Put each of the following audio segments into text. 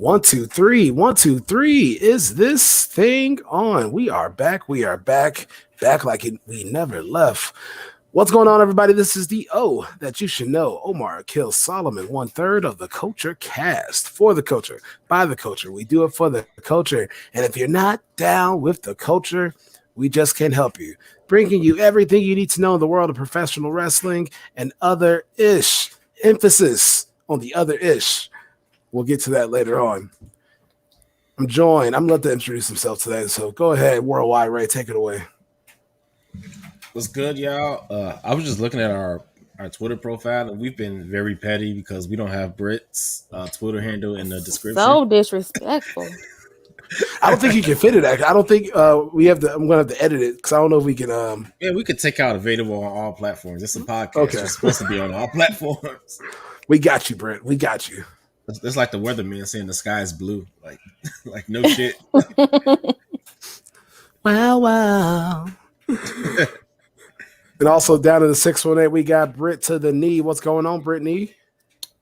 One, two, three. One, two, three. Is this thing on? We are back. We are back. Back like we never left. What's going on, everybody? This is the O that you should know. Omar Akil Solomon, 1/3 of the Culture Cast. For the culture, by the culture. We do it for the culture. And if you're not down with the culture, we just can't help you. Bringing you everything you need to know in the world of professional wrestling and other ish. Emphasis on the other ish. We'll get to that later on. I'm joined. I'm going to let introduce himself today. So go ahead, Worldwide Ray, take it away. What's good, y'all? I was just looking at our Twitter profile, and we've been very petty because we don't have Britt's Twitter handle in the description. So disrespectful. I don't think you can fit it. Actually, I don't think we have to. I'm going to have to edit it because I don't know if we can. Yeah, we could take out available on all platforms. It's a podcast. Okay. It's supposed to be on all platforms. We got you, Brent. We got you. It's like the weatherman saying the sky is blue. Like no shit. Wow. And also down in the 618, we got Britt to the knee. What's going on, Brittany?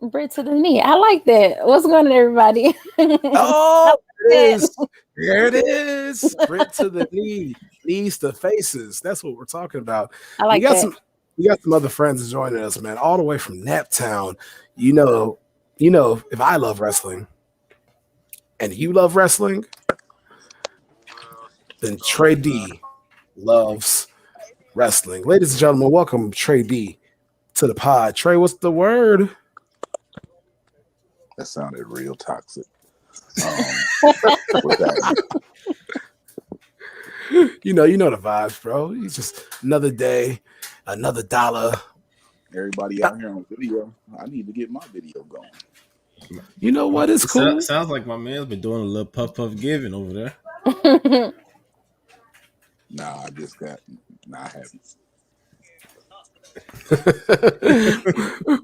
Britt to the knee. I like that. What's going on, everybody? Oh, there it is. There it is. Britt to the knee. Knees to faces. That's what we're talking about. I like that. We got some other friends joining us, man, all the way from Naptown. You know, if I love wrestling and you love wrestling, then Trey D loves wrestling. Ladies and gentlemen, welcome Trey D to the pod. Trey, what's the word? That sounded real toxic. You know the vibes, bro. It's just another day, another dollar. Everybody out here on video. I need to get my video going. You know what? It's cool. Sounds like my man's been doing a little puff giving over there. Nah, I just got. Nah, I haven't.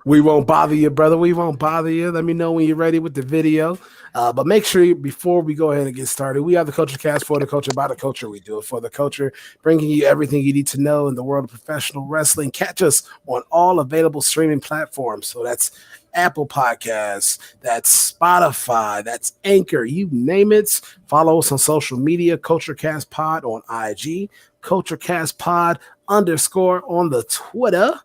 We won't bother you, brother. We won't bother you. Let me know when you're ready with the video. But make sure before we go ahead and get started, we are the Culture Cast for the culture, by the culture. We do it for the culture, bringing you everything you need to know in the world of professional wrestling. Catch us on all available streaming platforms. So that's Apple Podcasts, that's Spotify, that's Anchor, you name it. Follow us on social media, Culture Cast Pod on IG, Culture Cast Pod _ on the Twitter,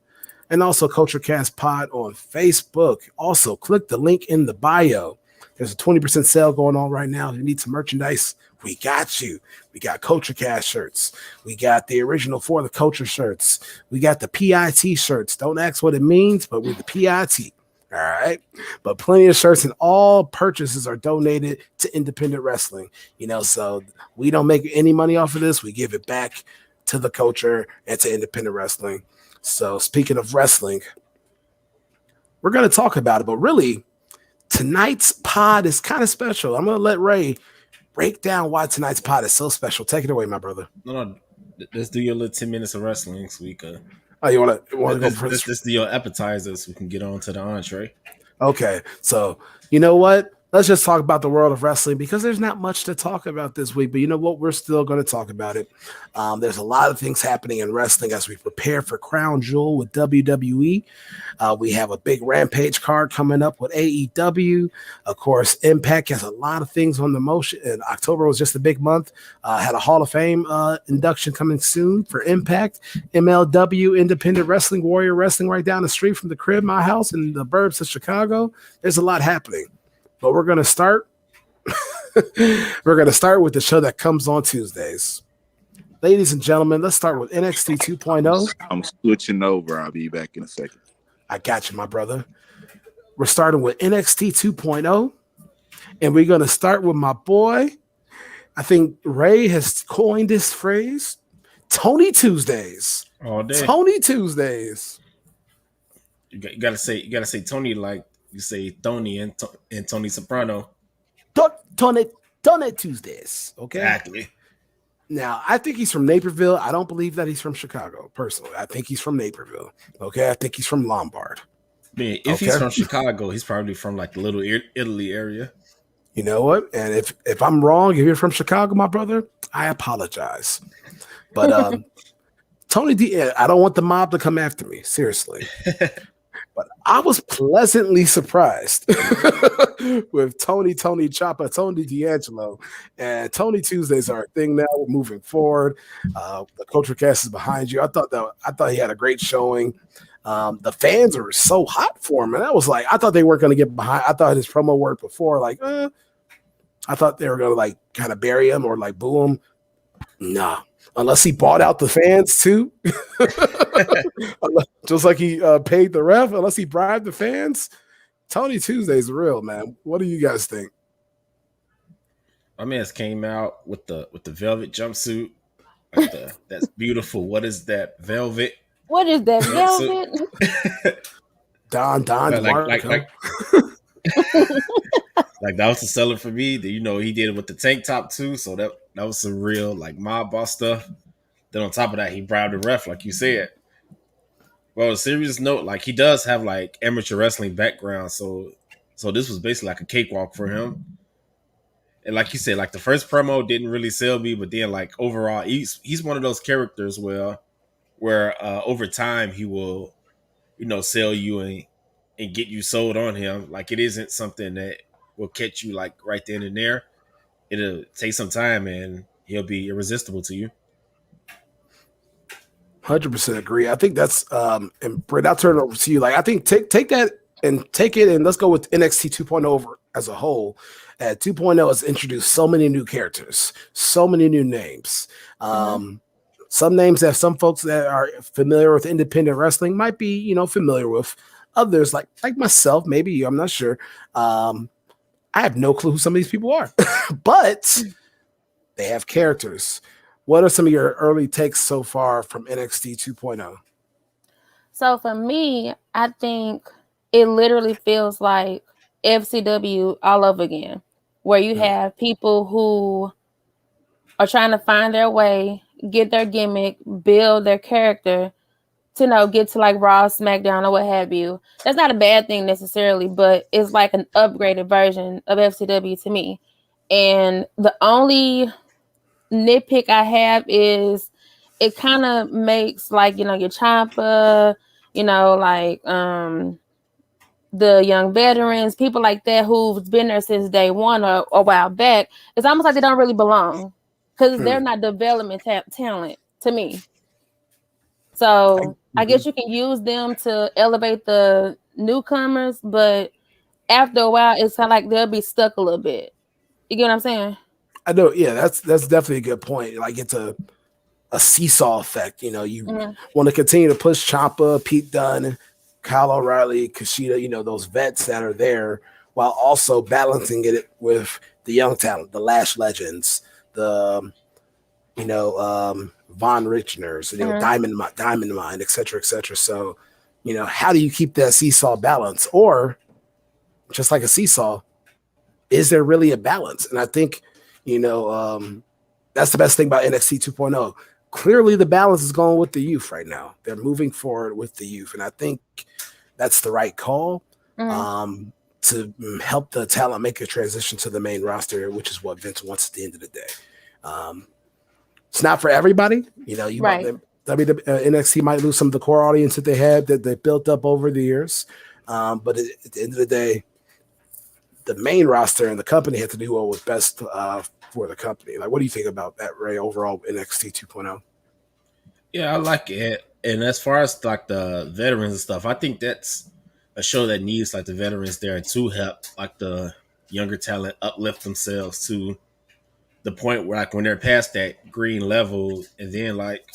and also Culture Cast Pod on Facebook. Also, click the link in the bio. There's a 20% sale going on right now. If you need some merchandise, we got you. We got Culture Cast shirts. We got the original For the Culture shirts. We got the PIT shirts. Don't ask what it means, but we're the PIT. All right. But plenty of shirts, and all purchases are donated to independent wrestling. So we don't make any money off of this. We give it back to the culture and to independent wrestling. So speaking of wrestling, we're going to talk about it, but really tonight's pod is kind of special. I'm going to let Ray break down why tonight's pod is so special. Take it away, my brother. No, let's do your little 10 minutes of wrestling so we can. Oh, you want to go first? Let's do your appetizer so we can get on to the entree. Okay, so you know what? Let's just talk about the world of wrestling because there's not much to talk about this week. But you know what? We're still going to talk about it. There's a lot of things happening in wrestling as we prepare for Crown Jewel with WWE. We have a big Rampage card coming up with AEW. Of course, Impact has a lot of things on the motion. And October was just a big month. Had a Hall of Fame induction coming soon for Impact. MLW, Independent Wrestling, Warrior Wrestling right down the street from the crib, my house in the burbs of Chicago. There's a lot happening. But we're going to start. We're going to start with the show that comes on Tuesdays. Ladies and gentlemen, let's start with NXT 2.0. I'm switching over. I'll be back in a second. I got you, my brother. We're starting with NXT 2.0. And we're going to start with my boy. I think Ray has coined this phrase. Tony Tuesdays. All day. Tony Tuesdays. You gotta say Tony like you say Tony and Tony Soprano. Tony Tuesdays. Okay. Exactly. Now, I think he's from Naperville. I don't believe that he's from Chicago, personally. I think he's from Naperville. Okay. I think he's from Lombard. Man, if he's from Chicago, he's probably from like the Little Italy area. You know what? And if I'm wrong, if you're from Chicago, my brother, I apologize. But Tony D, I don't want the mob to come after me, seriously. But I was pleasantly surprised with Tony Choppa, Tony D'Angelo, and Tony Tuesdays are a thing now. We're moving forward. The Culture Cast is behind you. I thought he had a great showing. The fans are so hot for him, and I was like, I thought they weren't going to get behind. I thought his promo worked before, like, I thought they were going to like kind of bury him or like boo him. Nah, unless he bought out the fans too, just like he paid the ref. Unless he bribed the fans, Tony Tuesday's real, man. What do you guys think? My man's came out with the velvet jumpsuit. Like that's beautiful. What is that velvet? What is that velvet? Don like that was the seller for me. You know, he did it with the tank top too, so that was some real like mob boss stuff. Then on top of that, he bribed the ref, like you said. Well, serious note, like he does have like amateur wrestling background, so this was basically like a cakewalk for him. And like you said, like the first promo didn't really sell me, but then like overall, he's one of those characters where over time he will, you know, sell you and get you sold on him. Like it isn't something that will catch you like right then and there. It'll take some time and he'll be irresistible to you. 100% agree. I think that's and Britt, I'll turn it over to you. Like I think take that and take it and let's go with NXT 2.0 over as a whole. 2.0 has introduced so many new characters, so many new names. Some names that some folks that are familiar with independent wrestling might be, you know, familiar with. Others like myself, maybe you, I'm not sure. I have no clue who some of these people are, but they have characters. What are some of your early takes so far from NXT 2.0? So for me, I think it literally feels like FCW all over again, where you have people who are trying to find their way, get their gimmick, build their character to, you know, get to like Raw, SmackDown, or what have you. That's not a bad thing necessarily, but it's like an upgraded version of FCW to me. And the only nitpick I have is it kind of makes like, you know, your Ciampa, you know, like the young veterans, people like that who've been there since day one or a while back. It's almost like they don't really belong because they're not development talent to me. So I guess you can use them to elevate the newcomers, but after a while, it's kind of like they'll be stuck a little bit. You get what I'm saying? I know. Yeah, that's definitely a good point. Like it's a seesaw effect. You know, you want to continue to push Ciampa, Pete Dunne, Kyle O'Reilly, Kushida, you know, those vets that are there, while also balancing it with the young talent, the Lash Legends, the Von Richners, you know, Diamond Mine, et cetera, et cetera. So, you know, how do you keep that seesaw balance? Or just like a seesaw, is there really a balance? And I think, you know, that's the best thing about NXT 2.0. Clearly the balance is going with the youth right now. They're moving forward with the youth. And I think that's the right call to help the talent make a transition to the main roster, which is what Vince wants at the end of the day. It's not for everybody. You know, NXT might lose some of the core audience that they had that they built up over the years. But at the end of the day, the main roster and the company had to do what was best for the company. Like, what do you think about that, Ray, overall NXT 2.0? Yeah, I like it. And as far as like the veterans and stuff, I think that's a show that needs like the veterans there to help like the younger talent uplift themselves to the point where like when they're past that green level, and then like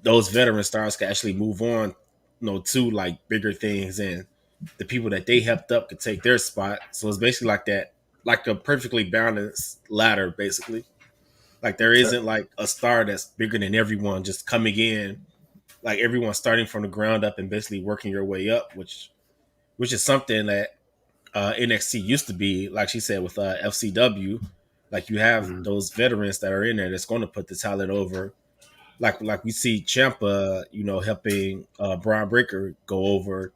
those veteran stars can actually move on, you know, to like bigger things, and the people that they helped up could take their spot. So it's basically like that, like a perfectly balanced ladder, basically. Like there isn't like a star that's bigger than everyone just coming in, like everyone starting from the ground up and basically working your way up, which is something that NXT used to be, like she said, with FCW. Like you have those veterans that are in there that's going to put the talent over. Like we see Ciampa, you know, helping Braun Breaker go over.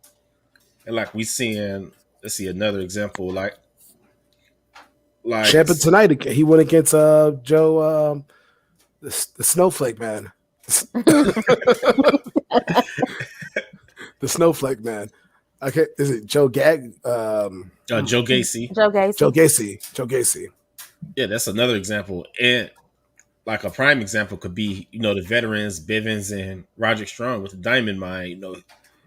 And like we seeing, let's see another example, like Ciampa tonight, he went against Joe, the Snowflake Man. The Snowflake Man. Okay, is it Joe Gag? Joe Gacy. Joe Gacy. Joe Gacy. Joe Gacy. Yeah, that's another example. And like a prime example could be, the veterans, Bivens and Roderick Strong with the Diamond Mine.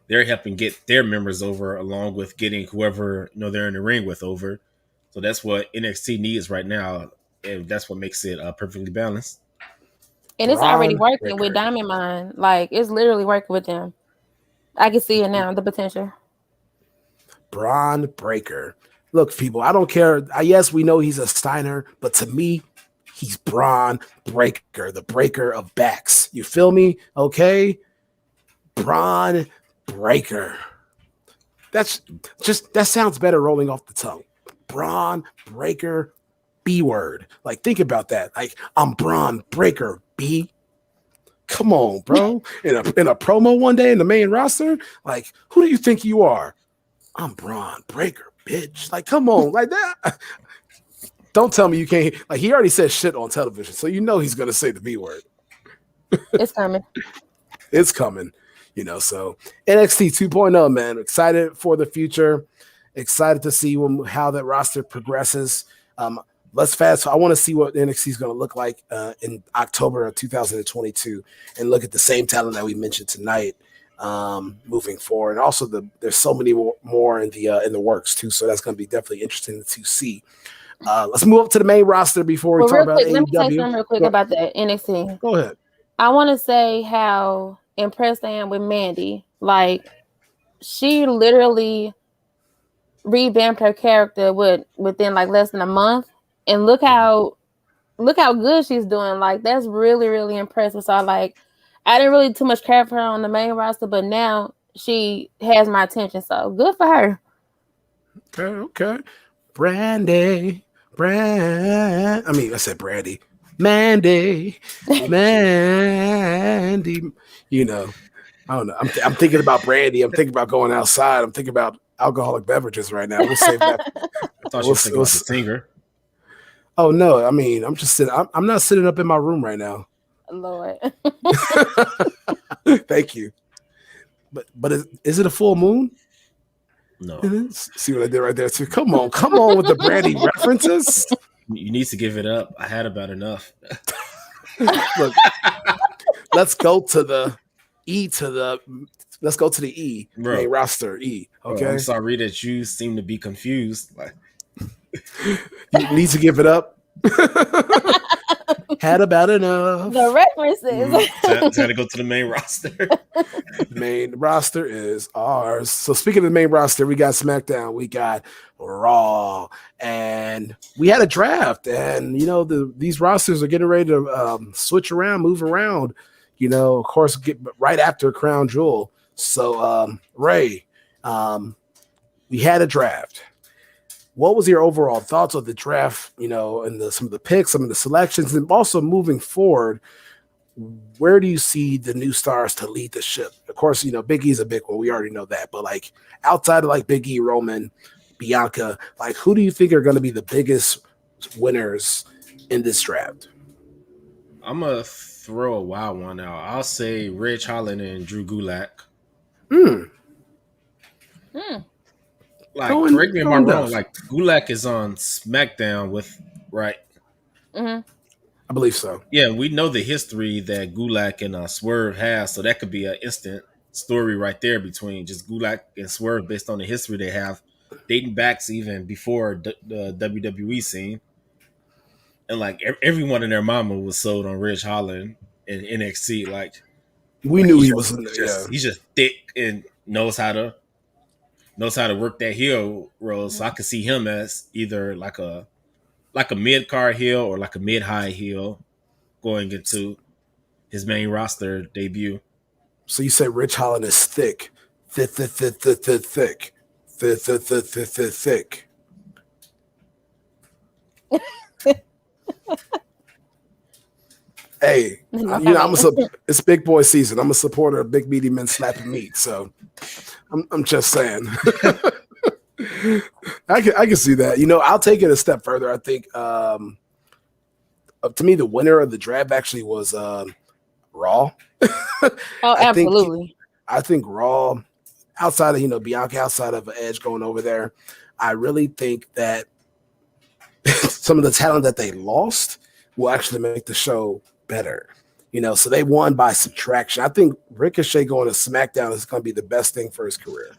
They're helping get their members over along with getting whoever, they're in the ring with over. So that's what NXT needs right now. And that's what makes it perfectly balanced. And it's already Braun working Breaker. with Diamond Mine. Like, it's literally working with them. I can see it now, the potential. Braun Breaker. Look, people, I don't care. Yes, we know he's a Steiner, but to me, he's Braun Breaker, the breaker of backs. You feel me? Okay? Braun Breaker. That sounds better rolling off the tongue. Braun Breaker, B word. Like, think about that. Like, I'm Braun Breaker, B. Come on, bro. In a promo one day in the main roster, like, who do you think you are? I'm Braun Breaker, bitch. Like, come on, like that. Don't tell me you can't. Like, he already said shit on television, so he's gonna say the B word. It's coming. It's coming. So NXT 2.0, man. Excited for the future. Excited to see how that roster progresses. Let's fast. I want to see what NXT is going to look like in October of 2022, and look at the same talent that we mentioned tonight moving forward. And also, there's so many more in the works too. So that's going to be definitely interesting to see. Let's move up to the main roster before we talk about AEW. Let me say something real quick about the NXT. Go ahead. I want to say how impressed I am with Mandy. Like, she literally revamped her character within like less than a month, and look how good she's doing. Like, that's really, really impressive. So I didn't really too much care for her on the main roster, but now she has my attention. So good for her. Okay. Brandy. I said Brandy. Mandy. Mandy. I don't know. I'm thinking about Brandy. I'm thinking about going outside. I'm thinking about alcoholic beverages right now. We'll save that. I thought you were thinking about the singer. Oh no! I mean, I'm just sitting. I'm not sitting up in my room right now. Lord. Thank you. But is it a full moon? No. See what I did right there too. Come on with the Brandy references. You need to give it up. I had about enough. Look, let's go to the E. Let's go to the E. Bro. Main roster E. Okay. Bro, I'm sorry that you seem to be confused. Like, you need to give it up. Had about enough. The references. Had to go to the main roster. Main roster is ours. So speaking of the main roster, we got SmackDown, we got Raw, and we had a draft. And these rosters are getting ready to switch around, move around. Of course, get right after Crown Jewel. So Ray, we had a draft. What was your overall thoughts of the draft, and some of the picks, some of the selections, and also moving forward, where do you see the new stars to lead the ship? Of course, Big E's a big one. We already know that. But, like, outside of, like, Big E, Roman, Bianca, like, who do you think are going to be the biggest winners in this draft? I'm going to throw a wild one out. I'll say Ridge Holland and Drew Gulak. Like, correct me if I'm wrong, like, Gulak is on SmackDown right? Mm-hmm. I believe so. Yeah, we know the history that Gulak and Swerve has, so that could be an instant story right there between just Gulak and Swerve based on the history they have, dating back to even before the WWE scene. And, like, everyone and their mama was sold on Ridge Holland in NXT. Like, we knew he was. He's just thick and knows how to work that heel role. So I could see him as either like a mid-card heel or like a mid-high heel going into his main roster debut. So you say Ridge Holland is thick. Thick. Hey, it's big boy season. I'm a supporter of big meaty men slapping meat, so I'm just saying. I can see that. I'll take it a step further. I think to me the winner of the draft actually was Raw. Oh, absolutely. I think Raw outside of Bianca, outside of Edge going over there, I really think that some of the talent that they lost will actually make the show better. So they won by subtraction. I think Ricochet going to SmackDown is going to be the best thing for his career.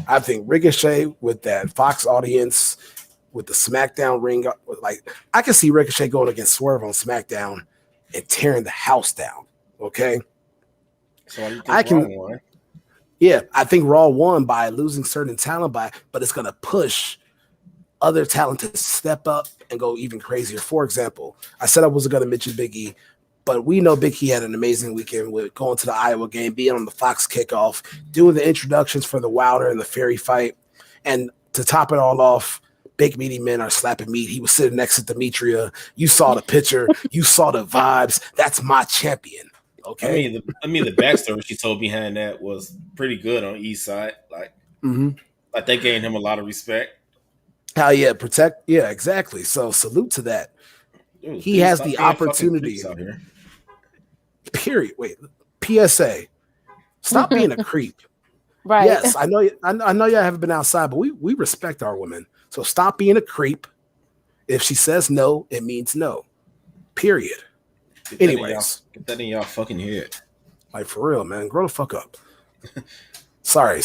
I think Ricochet with that Fox audience, with the SmackDown ring, like I can see Ricochet going against Swerve on SmackDown and tearing the house down. Okay. So I can. Yeah, I think Raw won by losing certain talent but it's going to push other talent to step up and go even crazier. For example, I said I wasn't going to mention Big E, but we know Big E had an amazing weekend with going to the Iowa game, being on the Fox kickoff, doing the introductions for the Wilder and the Fury fight. And to top it all off, big meaty men are slapping meat. He was sitting next to Demetria. You saw the picture. You saw the vibes. That's my champion. Okay. The backstory she told behind that was pretty good on East Side. Like they gained him a lot of respect. Hell yeah, yeah, exactly. So salute to that. Dude, he has the opportunity. Period. Wait, PSA. Stop being a creep. Right. Yes, I know y'all haven't been outside, but we respect our women. So stop being a creep. If she says no, it means no. Period. Anyways, get that in y'all fucking head. Like for real, man. Grow the fuck up. Sorry.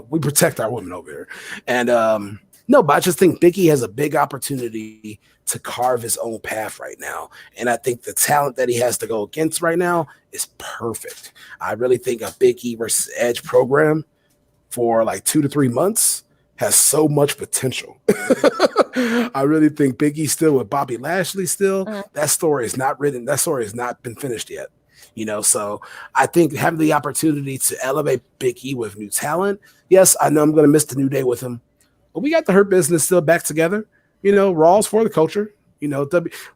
We protect our women over here. And no, but I just think Big E has a big opportunity to carve his own path right now. And I think the talent that he has to go against right now is perfect. I really think a Big E versus Edge program for like 2 to 3 months has so much potential. I really think Big E still with Bobby Lashley still. That story is not written. That story has not been finished yet. So I think having the opportunity to elevate Big E with new talent. Yes, I know I'm going to miss the New Day with him, but we got the Hurt Business still back together. Raw's for the culture.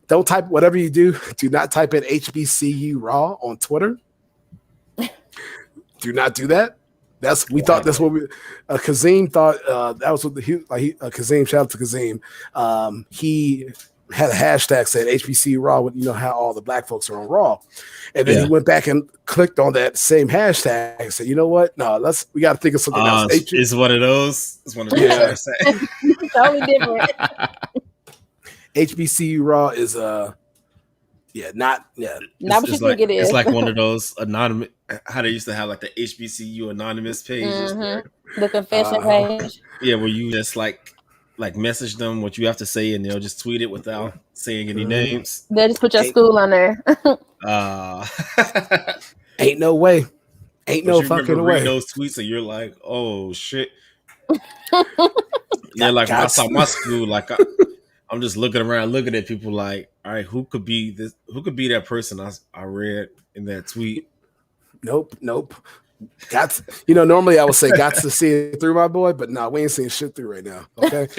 Don't type whatever you do. Do not type in HBCU Raw on Twitter. Do not do that. Thought that's what Kazim thought that was what Kazim, shout out to Kazim. He had a hashtag said HBCU Raw with how all the black folks are on Raw. And then he went back and clicked on that same hashtag and said, you know what? No, we got to think of something else. It's one of those. It's one of those. Totally different. HBCU Raw is not what you think it is. It's like one of those anonymous. How they used to have like the HBCU anonymous pages, the confession page. Yeah, where you just like message them what you have to say, and they'll just tweet it without saying any names. They'll just put your school on there. Ain't no way. Ain't no fucking way. Those tweets, and you're like, oh shit. Yeah, like when I saw my school, like I'm just looking around, looking at people like, all right, who could be this? Who could be that person I read in that tweet? Nope. Normally I would say got to see it through, my boy, but no, we ain't seeing shit through right now. Okay.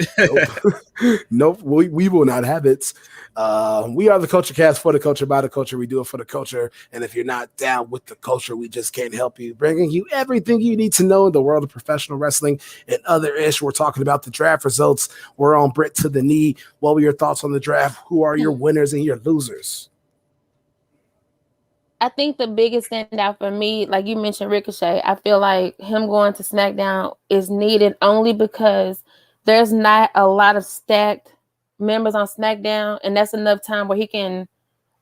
Nope. We will not have it. We are the Culture Cast, for the culture, by the culture. We do it for the culture. And if you're not down with the culture, we just can't help you. Bringing you everything you need to know in the world of professional wrestling and other ish. We're talking about the draft results. We're on Brit to the knee. What were your thoughts on the draft? Who are your winners and your losers? I think the biggest standout for me, like you mentioned, Ricochet, I feel like him going to SmackDown is needed only because there's not a lot of stacked members on SmackDown, and that's enough time where he can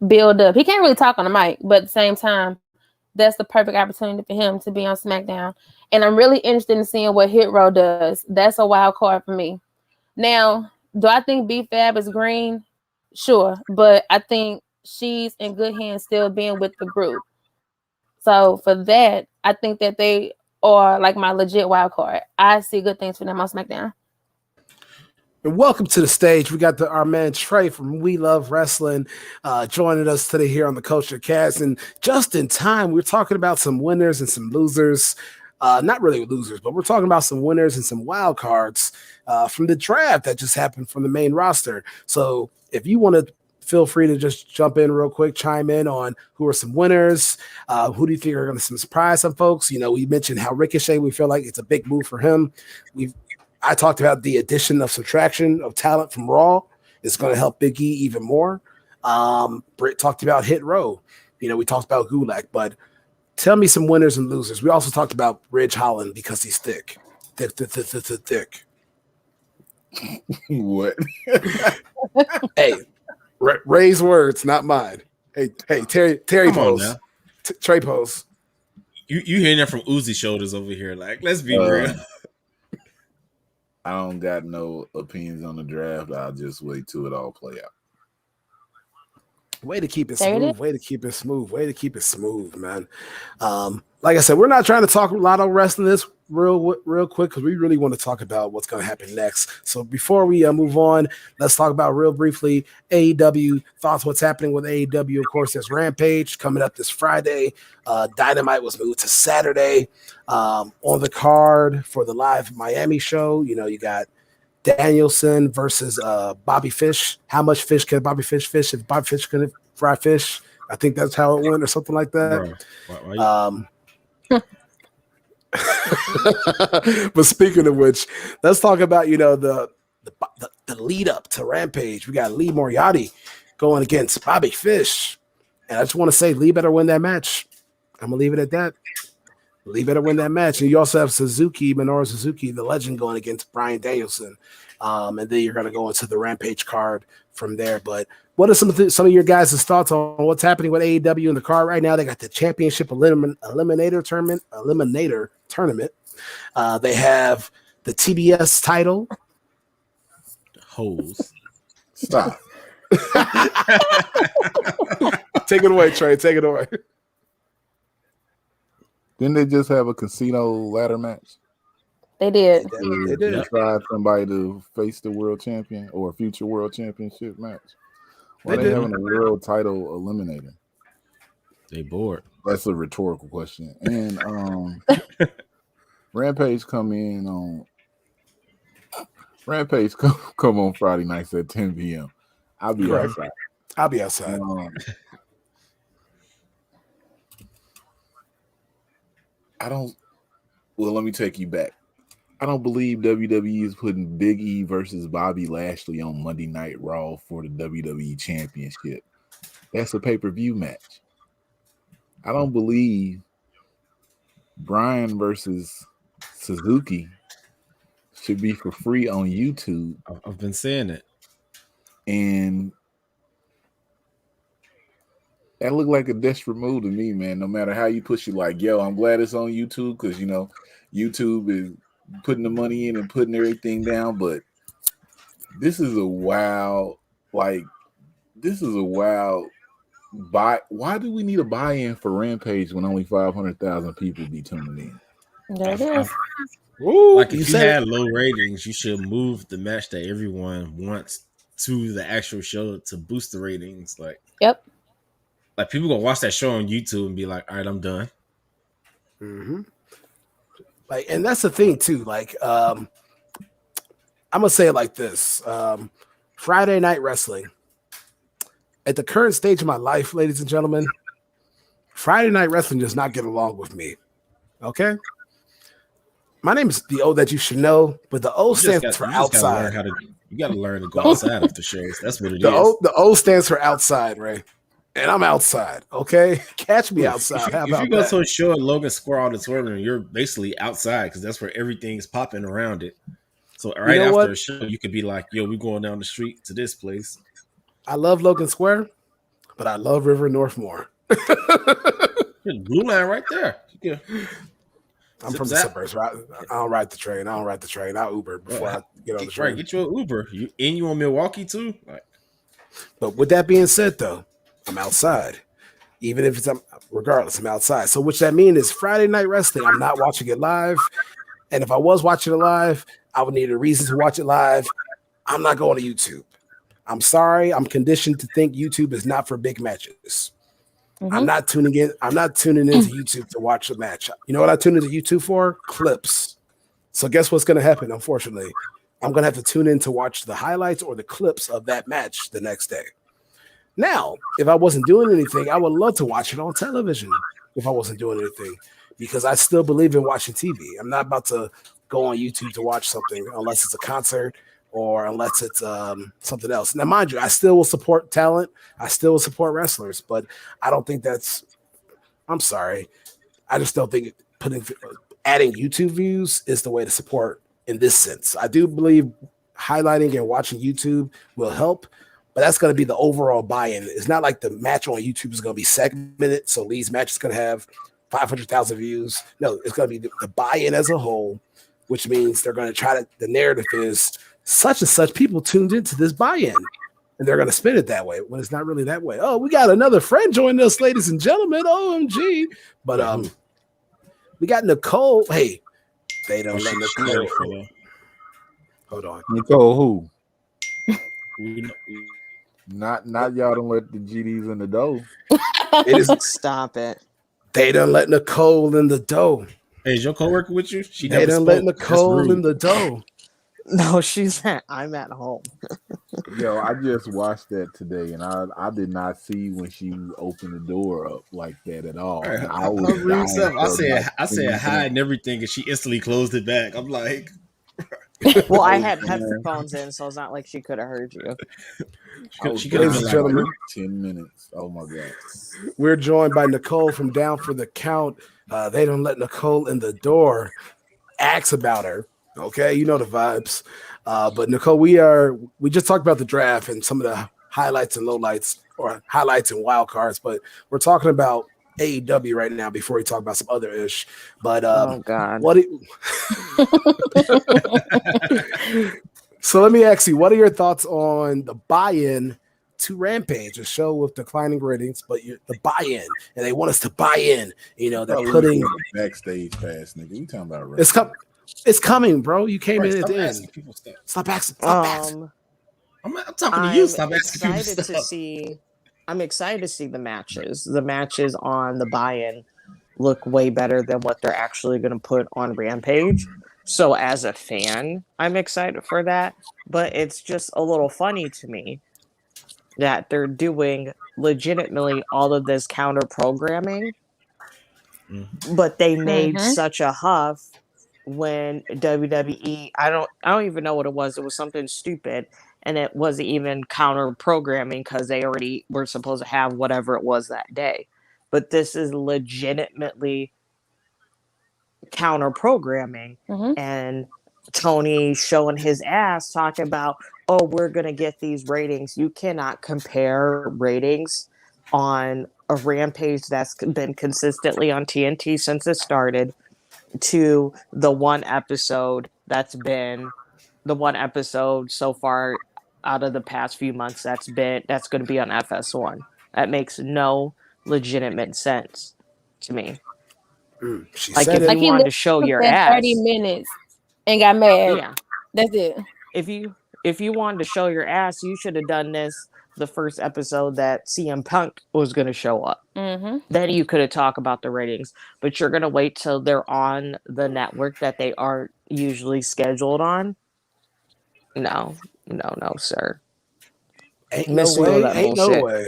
build up. He can't really talk on the mic, but at the same time, that's the perfect opportunity for him to be on SmackDown. And I'm really interested in seeing what Hit Row does. That's a wild card for me. Now, do I think B-Fab is green? Sure, but I think she's in good hands still being with the group. So for that, I think that they are like my legit wild card. I see good things for them on SmackDown. And welcome to the stage. We got our man Trey from We Love Wrestling joining us today here on the Culture Cast. And just in time, we're talking about some winners and some losers. Not really losers, but we're talking about some winners and some wild cards from the draft that just happened from the main roster. So if you want to feel free to just jump in real quick, chime in on who are some winners. Who do you think are going to surprise some folks? We mentioned how Ricochet, we feel like it's a big move for him. I talked about the addition of subtraction of talent from Raw. It's going to help Big E even more. Britt talked about Hit Row. We talked about Gulak, but Tell me some winners and losers. We also talked about Ridge Holland because he's thick. Thick. What? Hey, Ray's words, not mine. Hey, Terry Come on Pose. now. Trey Pose. You hearing that from Uzi shoulders over here? Like, let's be real. I don't got no opinions on the draft. I'll just wait till it all play out. Way to keep it There it smooth. is. Way to keep it smooth. Way to keep it smooth, man. Like I said, we're not trying to talk a lot of wrestling this real quick because we really want to talk about what's going to happen next. So before we move on, let's talk about real briefly AEW thoughts. What's happening with AEW? Of course, there's Rampage coming up this Friday. Dynamite was moved to Saturday. On the card for the live Miami show, you got Danielson versus Bobby Fish. How much fish can Bobby Fish fish? If Bobby Fish couldn't fry fish, I think that's how it went or something like that. Bro, But speaking of which, let's talk about the lead up to Rampage. We got Lee Moriarty going against Bobby Fish, and I just want to say Lee better win that match. I'm gonna leave it at that. Lee better win that match. And you also have Minoru Suzuki, the legend, going against Bryan Danielson. And then you're going to go into the Rampage card from there. But what are some of your guys' thoughts on what's happening with AEW in the card right now? They got the Championship Eliminator Tournament. They have the TBS title. Hoes. Stop. Take it away, Trey. Take it away. Didn't they just have a casino ladder match? They did. They did. They tried somebody to face the world champion or a future world championship match. Why They they did. having a world title eliminator? They bored. That's a rhetorical question. And Rampage come on Friday nights at 10 p.m. I'll be Correct. outside. I'll be outside. Let me take you back. I don't believe WWE is putting Big E versus Bobby Lashley on Monday Night Raw for the WWE Championship. That's a pay-per-view match. I don't believe Bryan versus Suzuki should be for free on YouTube. I've been saying it. And that looked like a desperate move to me, man. No matter how you push it, like, yo, I'm glad it's on YouTube because, YouTube is putting the money in and putting everything down. But this is a wild buy. Why do we need a buy-in for Rampage when only 500,000 people be tuning in? There it is. Ooh, Like, if you said had low ratings, you should move the match that everyone wants to the actual show to boost the ratings. Yep. Like people gonna watch that show on YouTube and be like, all right, I'm done. Mm-hmm. And that's the thing too. I'm gonna say it like this: Friday Night Wrestling. At the current stage of my life, ladies and gentlemen, Friday Night Wrestling does not get along with me. Okay. My name is the O that you should know, but the O stands for outside. You gotta learn to go outside after shows. That's what it is. The O stands for outside, Ray. And I'm outside, okay? Catch me outside. How If about you go that? to a show at Logan Square Auditorium, you're basically outside because that's where everything's popping around it. So right after what? a show, you could be like, yo, we're going down the street to this place. I love Logan Square, but I love River North more. Blue line right there. Yeah. I'm from the suburbs, right? I don't ride the train. I'll Uber before I get on the train. Right, get you an Uber. You on Milwaukee too? But with that being said, though, I'm outside. Even if regardless, I'm outside. So which that means is Friday Night Wrestling, I'm not watching it live. And if I was watching it live, I would need a reason to watch it live. I'm not going to YouTube. I'm sorry. I'm conditioned to think YouTube is not for big matches. Mhm. I'm not tuning in. I'm not tuning into YouTube to watch a match. You know what I tune into YouTube for? Clips. So guess what's going to happen? Unfortunately, I'm going to have to tune in to watch the highlights or the clips of that match the next day. Now, if I wasn't doing anything, I would love to watch it on television if I wasn't doing anything, because I still believe in watching TV. I'm not about to go on YouTube to watch something unless it's a concert or unless it's something else. Now, mind you, I still will support talent. I still will support wrestlers, but I don't think I'm sorry. I just don't think adding YouTube views is the way to support in this sense. I do believe highlighting and watching YouTube will help, but that's going to be the overall buy-in. It's not like the match on YouTube is going to be segmented, so Lee's match is going to have 500,000 views. No, it's going to be the buy-in as a whole, which means they're going to try to, the narrative is such and such people tuned into this buy-in, and they're going to spin it that way when it's not really that way. Oh, we got another friend joining us, ladies and gentlemen. OMG. But we got Nicole. Hey, they don't let Nicole. Hold on. Nicole who? Not y'all don't let the GDs in the dough. It is, Stop it. they don't let Nicole in the dough. Hey, is your coworker with you? She They never don't spoke. let That's Nicole rude. in the dough. No, I'm at home. Yo, I just watched that today, and I did not see when she opened the door up like that at all. Right, And I was rude dying stuff. for I about said 10 hi minutes. and everything, and she instantly closed it back. I'm like, Well, I had Man. headphones in, so it's not like she could have heard you. she could have Ladies been and like, gentlemen, 10 minutes. Oh my god. we're joined by Nicole from Down for the Count. They don't let Nicole in the door. Ask about her. Okay, you know the vibes. But Nicole, we just talked about the draft and some of the highlights and lowlights, or highlights and wild cards. But we're talking about AEW right now before we talk about some other ish. But Oh God. So let me ask you, what are your thoughts on the buy-in to Rampage, a show with declining ratings, but the buy-in, and they want us to buy in. You know, they're Probably putting backstage pass, nigga. We talking about it's coming, bro. You came right, in at stop the asking end. people stuff. Stop asking. Stop asking. I'm talking to you. I'm Stop asking people excited to stuff. see. I'm excited to see the matches. The matches on the buy-in look way better than what they're actually going to put on Rampage. So as a fan, I'm excited for that. But it's just a little funny to me that they're doing legitimately all of this counter programming, but they made such a huff when WWE. I don't even know what it was. It was something stupid. And it wasn't even counter programming because they already were supposed to have whatever it was that day. But this is legitimately counter programming. And Tony showing his ass talking about, oh, we're going to get these ratings. You cannot compare ratings on a Rampage that's been consistently on TNT since it started to the one episode that's been the one episode so far out of the past few months that's going to be on FS1. That makes no legitimate sense to me. She Like said if it. you wanted to show your ass 30 minutes and got mad. Yeah. That's it. If you wanted to show your ass, you should have done this the first episode that CM Punk was going to show up. Then you could have talked about the ratings, but you're going to wait till they're on the network that they aren't usually scheduled on. No, sir. Ain't Missed no all way. that Ain't no bullshit. way.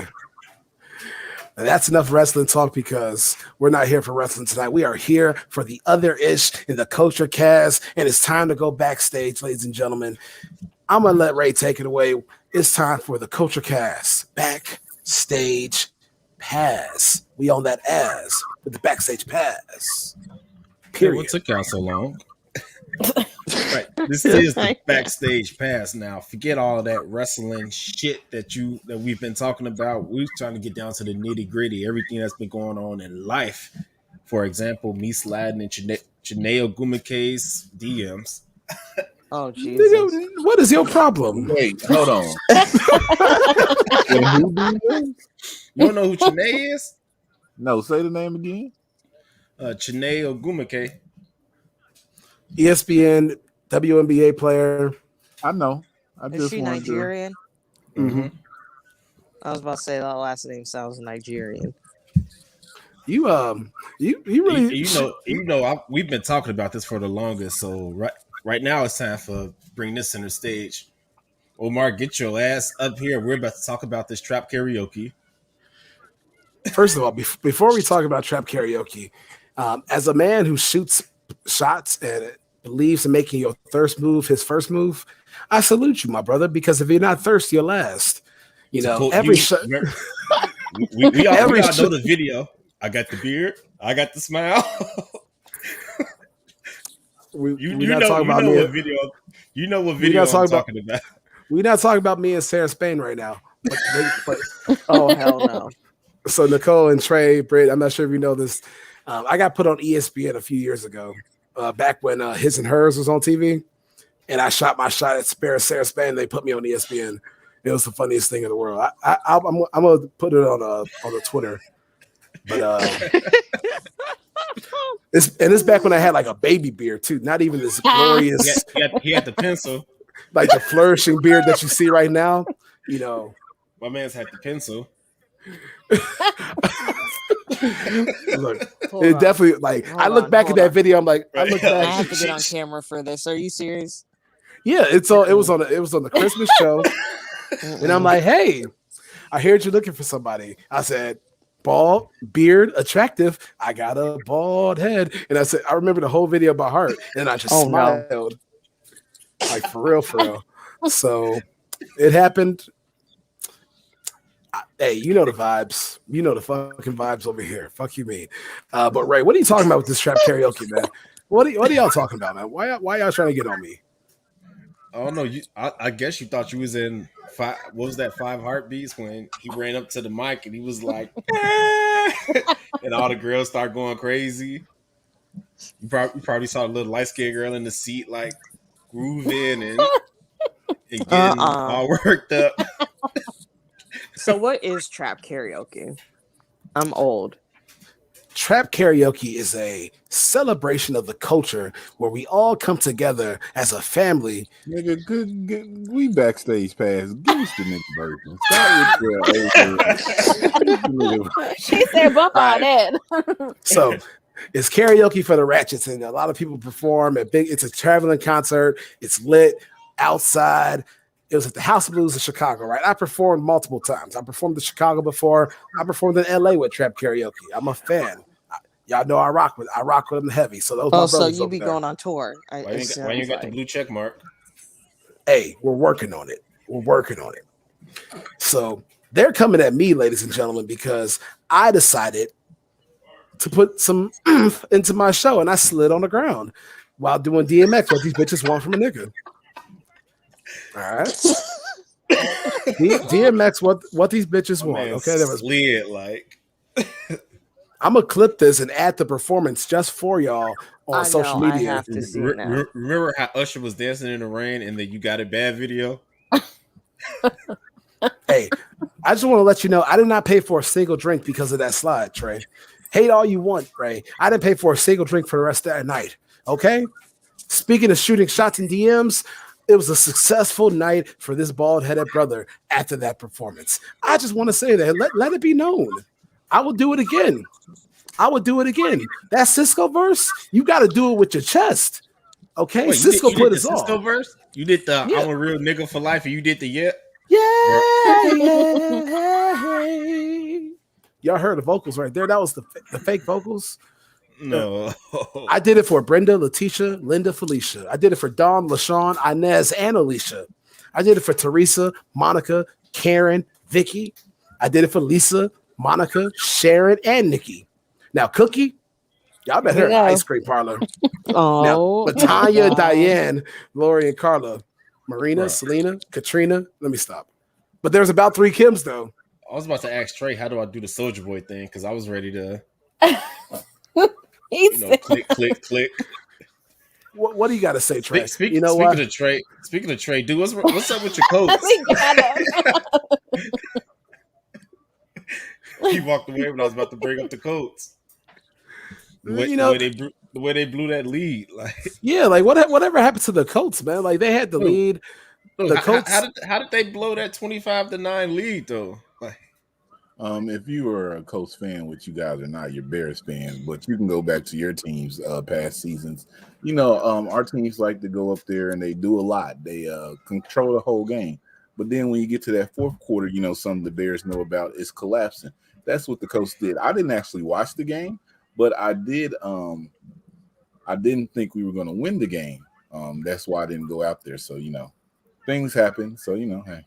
And that's enough wrestling talk because we're not here for wrestling tonight. We are here for the other ish in the Culture Cast, and it's time to go backstage, ladies and gentlemen. I'm gonna let Ray take it away. It's time for the Culture Cast backstage pass. We own that as with the backstage pass. Hey, Period. what took y'all so long? Right, this is the backstage pass. Now, forget all of that wrestling shit that we've been talking about. We're trying to get down to the nitty gritty, everything that's been going on in life. For example, me sliding in Janelle Gumike's DMs. Oh Jesus! What is your problem? Wait, hold on. And who did that? You don't know who Chanae is? No, say the name again. Janelle Gumike. ESPN WNBA player. I know. I Is just she wanted Nigerian? Mm-hmm. I was about to say that last name sounds Nigerian. You really We've been talking about this for the longest. So right now it's time for bring this center stage. Omar, get your ass up here. We're about to talk about this trap karaoke. First of all, before we talk about trap karaoke, as a man who shoots shots and believes in making your thirst move his first move, I salute you, my brother, because if you're not thirsty, you're last. You know, every shot. We all know the video. I got the beard. I got the smile. We you not know talking about what me. video. You know what We video not I'm talking talking about. We're not talking about me and Sarah Spain right now. But Oh hell no. so Nicole and Trey, Britt, I'm not sure if you know this. I got put on ESPN a few years ago, back when His and Hers was on TV, and I shot my shot at Sarah Spain. They put me on ESPN. It was the funniest thing in the world. I'm gonna put it on the Twitter, but it's back when I had like a baby beard too, not even this glorious, He had the pencil. like the flourishing beard that you see right now. You know, My man's had the pencil. look, Hold it on. definitely like I Hold look on, back at hold that on. video. I'm like, I Right. look I back. have to get on camera for this. Are you serious? Yeah, it was on the Christmas show, and I'm like, hey, I heard you looking for somebody. I said, bald, beard, attractive. I got a bald head, and I said, I remember the whole video by heart, and I just Oh, no. smiled, like for real. So it happened. Hey, you know the vibes. You know the fucking vibes over here. Fuck you, mean. But Ray, what are you talking about with this trap karaoke, man? What are y'all talking about, man? Why y'all trying to get on me? Oh no, I guess you thought you was in five. What was that? 5 Heartbeats when he ran up to the mic and he was like, and all the girls start going crazy. You probably saw a little light skinned girl in the seat like grooving and getting all worked up. So what is trap karaoke? I'm old. Trap karaoke is a celebration of the culture where we all come together as a family. Nigga, good, we backstage pass. Give us the nigga version. Start with the She said, "Bump all that." So it's karaoke for the ratchets, and a lot of people perform at big. It's a traveling concert. It's lit outside. It was at the House of Blues in Chicago, right? I performed multiple times. I performed in Chicago before. I performed in LA with trap karaoke. I'm a fan. Y'all know I rock with them heavy. So those. Oh, so you be going on tour? Why you got the blue check mark? Hey, we're working on it. So they're coming at me, ladies and gentlemen, because I decided to put some oomph into my show, and I slid on the ground while doing DMX. What these bitches want from a nigga. All right. DMX, what these bitches want. Okay, that was slid like. I'm gonna clip this and add the performance just for y'all on social media. I have to see it now. Remember how Usher was dancing in the rain and the "You Got It Bad" video? Hey, I just want to let you know I did not pay for a single drink because of that slide, Trey. Hate all you want, Trey. I didn't pay for a single drink for the rest of that night. Okay. Speaking of shooting shots in DMs, it was a successful night for this bald-headed brother after that performance. I just want to say that. Let it be known. I will do it again. That Cisco verse, you got to do it with your chest. Okay? Wait, Cisco you put did us the on. Cisco verse? You did the Yeah. "I'm a real nigga for life" and you did the Yeah. Y'all heard the vocals right there. That was the fake vocals. No. I did it for Brenda, Letitia, Linda, Felicia. I did it for Dawn, LaShawn, Inez, and Alicia. I did it for Teresa, Monica, Karen, Vicky. I did it for Lisa, Monica, Sharon, and Nikki. Now, Cookie, y'all met her in the ice cream parlor. Oh, Now, Latanya, wow. Diane, Lori, and Carla, Marina, Right. Selena, Katrina. Let me stop. But there's about 3 Kims, though. I was about to ask Trey, how do I do the Soulja Boy thing? Because I was ready to, He said, click. What do you got to say, Trey? Speaking You know what? of Trey, dude, what's up with your coats? "We got it." He walked away when I was about to bring up the coats. The way they blew that lead, like Yeah, like whatever happened to the Colts, man? Like they had the lead. The Colts. how did they blow that 25-9 lead though? Like, if you are a Colts fan, which you guys are not, you're Bears fans, but you can go back to your team's past seasons. You know, our teams like to go up there and they do a lot. They control the whole game. But then when you get to that fourth quarter, you know, something the Bears know about is collapsing. That's what the Colts did. I didn't actually watch the game, but I did. I didn't think we were going to win the game. That's why I didn't go out there. So, you know, things happen. So, you know, hey.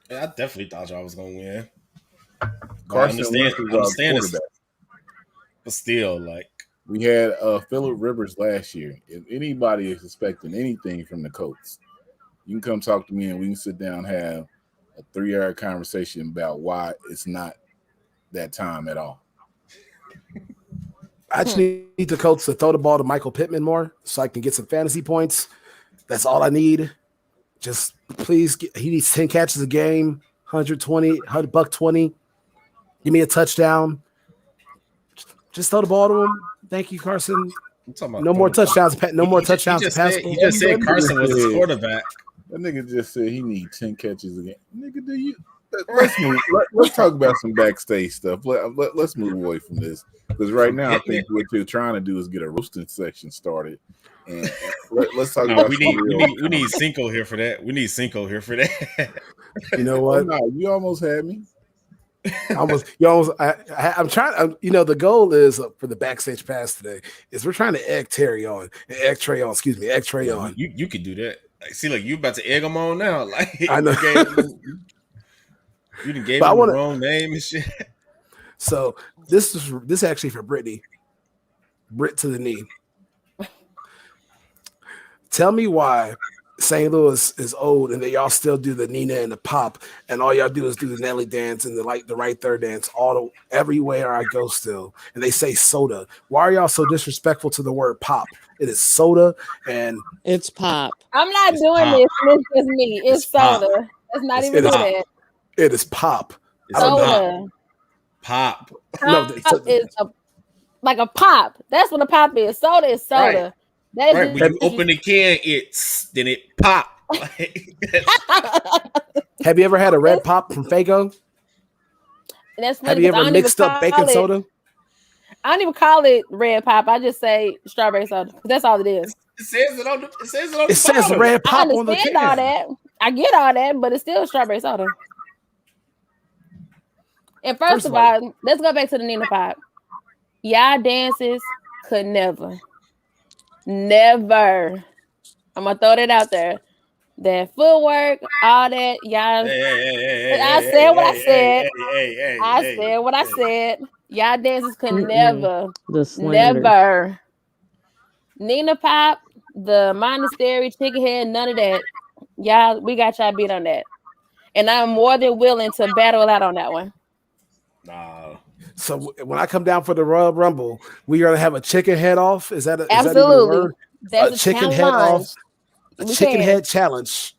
yeah, I definitely thought y'all was gonna win. Carson I understand Wentz is our this. quarterback. but still, like We had Phillip Rivers last year. If anybody is expecting anything from the Colts, you can come talk to me and we can sit down and have a 3-hour conversation about why it's not that time at all. I just need the Colts to throw the ball to Michael Pittman more so I can get some fantasy points. That's all I need. Just please, he needs 10 catches a game, 120, $120. Give me a touchdown. Just throw the ball to him. Thank you, Carson. I'm talking about No more touchdowns. No more touchdowns He to pass. he just said Carson was his quarterback. That nigga just said he need 10 catches a game. Nigga, do you? Let's move. Let's talk about some backstage stuff. Let's move away from this because right now I think what you're trying to do is get a roasting section started. And let's talk about. We need Cinco here for that. We need Cinco here for that. You know what? No, you almost had me. I'm trying. The goal is for the backstage pass today is we're trying to egg Trey on. Egg Trey on. You could do that. Like, see, like you about to egg him on now. Like I know. You done gave him the wrong name and shit. So this is actually for Brittany. Brit to the knee. Tell me why St. Louis is old and they y'all still do the Nina and the pop, and all y'all do is do the Nelly dance and the right third dance everywhere I go still. And they say soda. Why are y'all so disrespectful to the word pop? It is soda and it's pop. I'm not doing pop. this. It's just me. It's soda. Pop. That's not even that. It is pop. It's Soda. Pop. Pop is like a pop. That's what a pop is. Soda is soda. Right. That is Right. When you open the can, then it pop. Have you ever had a red pop from Faygo? Have you ever mixed up baking soda? I don't even call it red pop. I just say strawberry soda. That's all it is. It says it on the. It says red pop on the can. All that. I get all that, but it's still strawberry soda. And first of all, let's go back to the Nina pop. Y'all dances could never. I'm gonna throw that out there. That footwork, all that, y'all. I said what I said. I said what I said. Y'all dances could never. Nina pop, the monastery, chicken head, none of that. Y'all, we got y'all beat on that. And I'm more than willing to battle out on that one. So when I come down for the Royal Rumble, we are gonna have a chicken head off. Is that absolutely? Is that even a word? That's a chicken head off. A chicken head challenge.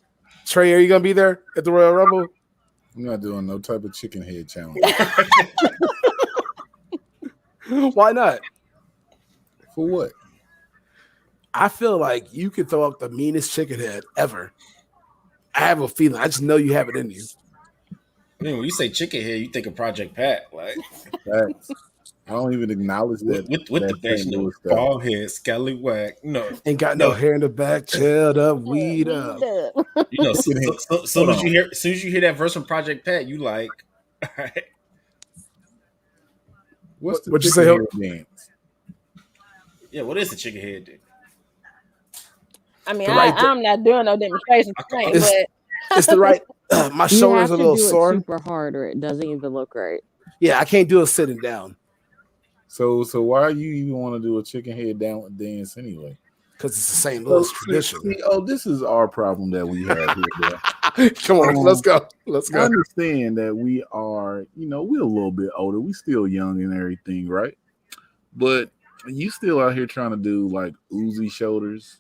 Trey, are you gonna be there at the Royal Rumble? I'm not doing no type of chicken head challenge. Why not? For what? I feel like you could throw up the meanest chicken head ever. I have a feeling. I just know you have it in you. I mean, when you say chicken head, you think of Project Pat, like facts. I don't even acknowledge that. With the best bald head, scallywag. No, ain't got no hair in the back, chilled up, weed up. You know, soon as you hear that verse from Project Pat, you like, all right. What's the what you say? Dance? Yeah, what is the chicken head dance? I mean, I'm not doing no demonstration, but it's the right. My shoulders are a little sore. Super hard, or it doesn't even look right. Yeah, I can't do it sitting down. So why you even want to do a chicken head down dance anyway? Because it's the St. Louis tradition. This is our problem that we have here. Come on, let's go. Let's go. I understand that we are, we're a little bit older. We still young and everything, right? But you still out here trying to do like Uzi shoulders.